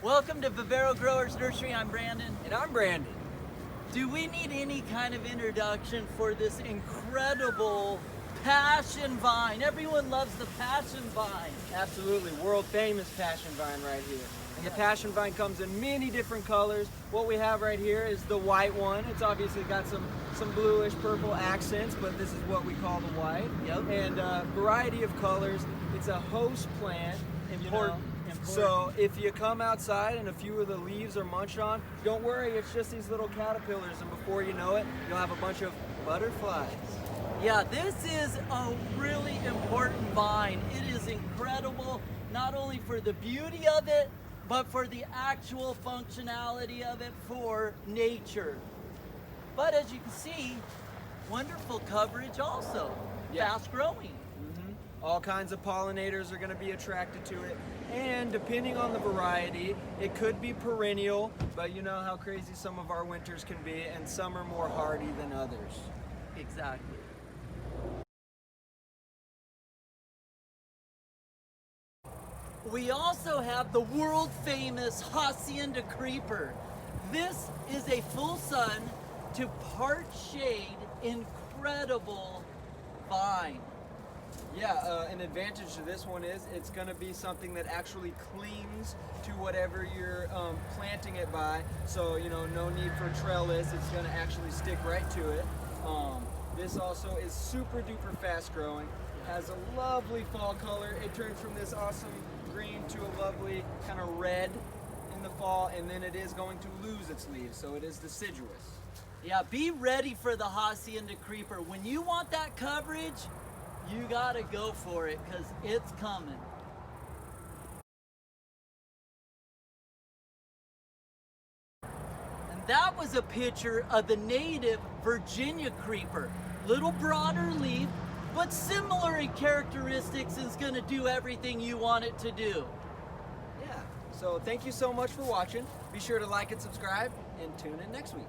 Welcome to Vivero Growers Nursery. I'm Brandon. And I'm Brandon. Do we need any kind of introduction for this incredible passion vine? Everyone loves the passion vine. Absolutely, world famous passion vine right here. And the passion vine comes in many different colors. What we have right here is the white one. It's obviously got some bluish purple accents, but this is what we call the white. Yep. And a variety of colors. It's a host plant. Important. So if you come outside and a few of the leaves are munched on, don't worry, it's just these little caterpillars, and before you know it, you'll have a bunch of butterflies. Yeah, this is a really important vine. It is incredible, not only for the beauty of it, but for the actual functionality of it for nature. But as you can see, wonderful coverage also, Yeah. fast growing. All kinds of pollinators are going to be attracted to it, and depending on the variety, it could be perennial, but you know how crazy some of our winters can be, and some are more hardy than others. Exactly. We also have the world famous Hacienda creeper. This is a full sun to part shade incredible vine. Yeah, an advantage to this one is it's going to be something that actually clings to whatever you're planting it by. So, you know, no need for trellis. It's going to actually stick right to it. This also is super duper fast growing. Has a lovely fall color. It turns from this awesome green to a lovely kind of red in the fall, and then it is going to lose its leaves, so it is deciduous. Yeah, be ready for the Hacienda creeper. When you want that coverage, you gotta go for it, because it's coming. And that was a picture of the native Virginia creeper. Little broader leaf, but similar in characteristics, is gonna do everything you want it to do. Yeah, so thank you so much for watching. Be sure to like and subscribe, and tune in next week.